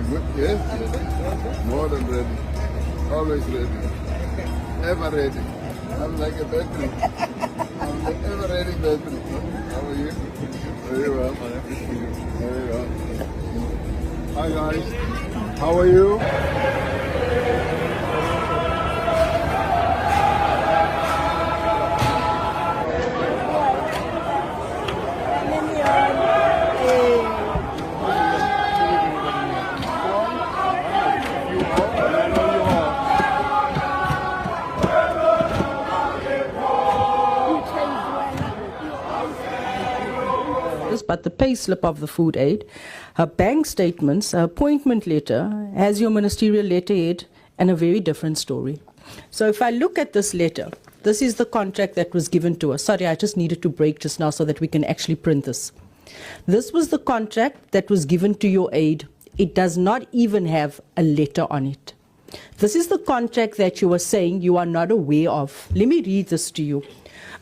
Good? Yes? More than ready. Always ready. Ever ready. I'm like a battery. I'm the ever ready battery. How are you? Very well. Very well. Hi guys. How are you? But the pay slip of the food aid, her bank statements, her appointment letter, has your ministerial letterhead, and a very different story. So if I look at this letter, this is the contract that was given to us. Sorry, I just needed to break just now so that we can actually print this. This was the contract that was given to your aide. It does not even have a letter on it. This is the contract that you were saying you are not aware of. Let me read this to you.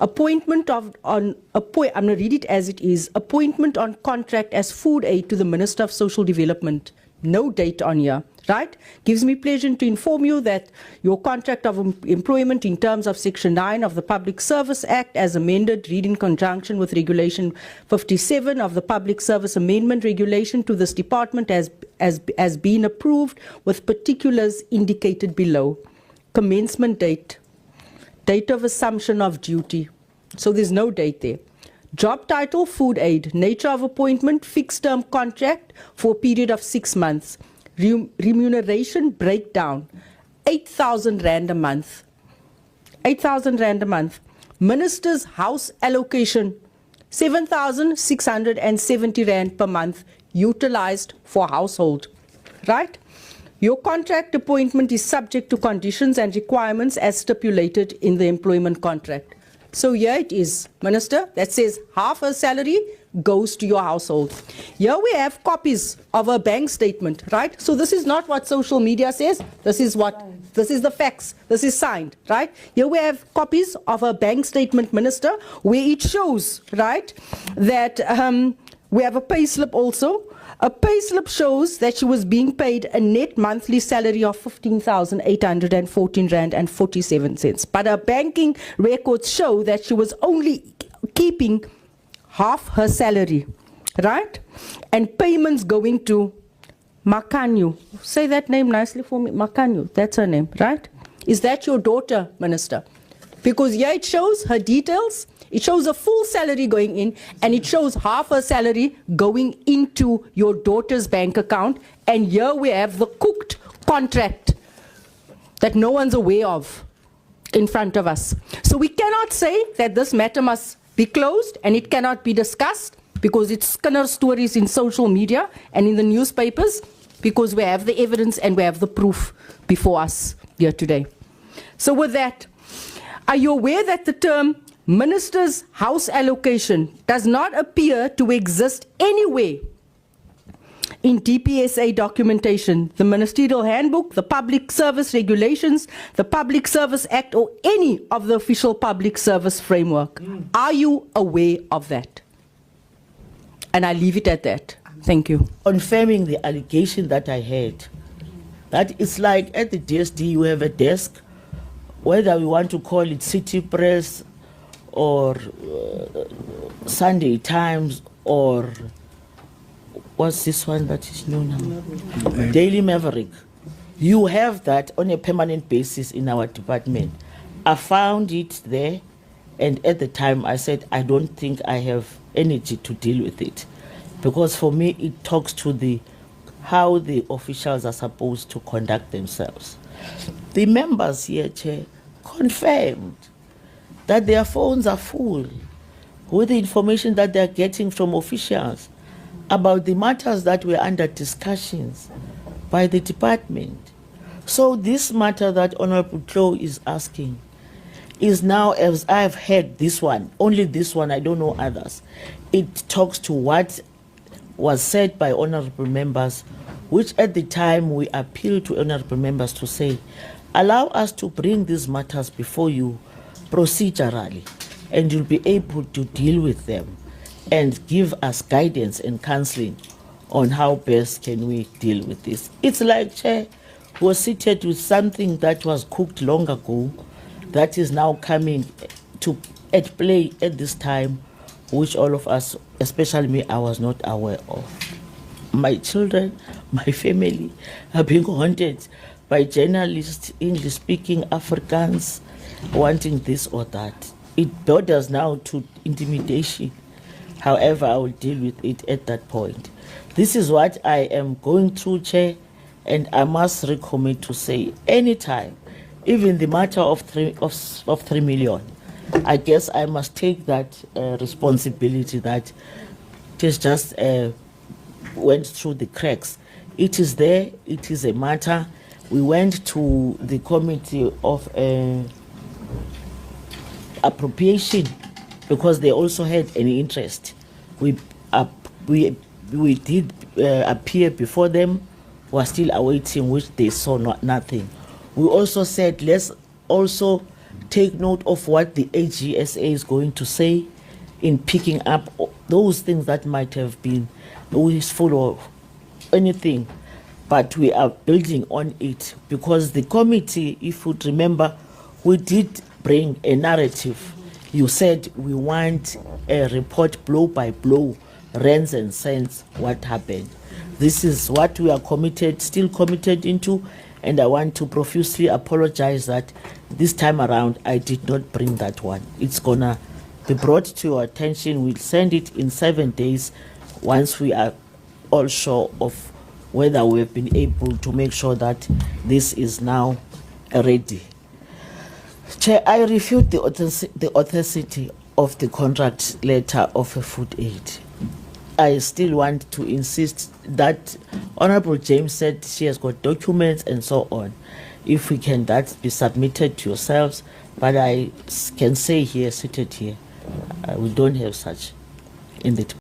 Appointment I'm going to read it as it is. Appointment on contract as food aid to the Minister of Social Development. No date on here, right? Gives me pleasure to inform you that your contract of employment in terms of Section 9 of the Public Service Act as amended, read in conjunction with Regulation 57 of the Public Service Amendment Regulation to this department has been approved with particulars indicated below. Commencement date. Date of assumption of duty. So there's no date there. Job title, food aid. Nature of appointment, fixed term contract for a period of 6 months. Remuneration breakdown, 8,000 Rand a month. 8,000 Rand a month. Minister's house allocation, 7,670 Rand per month utilized for household. Right? Your contract appointment is subject to conditions and requirements as stipulated in the employment contract. So here it is, Minister, that says half her salary goes to your household. Here we have copies of her bank statement, right? So this is not what social media says. This is the facts. This is signed, right? Here we have copies of her bank statement, Minister, where it shows, right, that we have a pay slip also. A pay slip shows that she was being paid a net monthly salary of 15,814 Rand and 47 cents. But her banking records show that she was only keeping half her salary, right? And payments going to Makanyu. Say that name nicely for me. Makanyu, that's her name, right? Is that your daughter, Minister? Because here it shows her details. It shows a full salary going in, and it shows half her salary going into your daughter's bank account. And here we have the cooked contract that no one's aware of in front of us. So we cannot say that this matter must be closed and it cannot be discussed because it's skinner stories in social media and in the newspapers, because we have the evidence and we have the proof before us here today. So with that, are you aware that the term Minister's house allocation does not appear to exist anywhere in DPSA documentation, the Ministerial Handbook, the Public Service Regulations, the Public Service Act, or any of the official public service framework? Are you aware of that? And I leave it at that. Thank you. Confirming the allegation that I had, that it's like at the DSD you have a desk, whether we want to call it City Press or Sunday Times, or what's this one that is known now? Daily Maverick. You have that on a permanent basis in our department. I found it there, and at the time I said, I don't think I have energy to deal with it, because for me it talks to how the officials are supposed to conduct themselves. The members here, Chair, confirmed that their phones are full with the information that they're getting from officials about the matters that were under discussions by the department. So this matter that Honorable Klo is asking is now, as I've heard this one, only this one, I don't know others, it talks to what was said by honorable members, which at the time we appealed to honorable members to say, allow us to bring these matters before you procedurally, and you'll be able to deal with them and give us guidance and counseling on how best can we deal with this. It's like, Chair, we were seated with something that was cooked long ago that is now coming to at play at this time, which all of us, especially me, I was not aware of. My children, my family are being haunted by journalists, English-speaking Africans, wanting this or that. It borders now to intimidation. However, I will deal with it at that point. This is what I am going through, Chair, and I must recommit to say, anytime, even the matter of 3 million, I guess I must take that responsibility that it is just went through the cracks. It is there. It is a matter. We went to the committee of appropriation because they also had an interest. We did appear before them. We are still awaiting, which they saw nothing. We also said let's also take note of what the AGSA is going to say in picking up those things that might have been wasteful or anything, but we are building on it because the committee, if you remember, we did bring a narrative. You said we want a report blow by blow, rands and cents, what happened. This is what we are committed, still committed into, and I want to profusely apologize that this time around I did not bring that one. It's gonna be brought to your attention. We'll send it in 7 days once we are all sure of whether we've been able to make sure that this is now ready. Chair, I refute the authenticity of the contract letter of a food aid. I still want to insist that Honorable James said she has got documents and so on. If we can, that be submitted to yourselves. But I can say here, seated here, we don't have such in the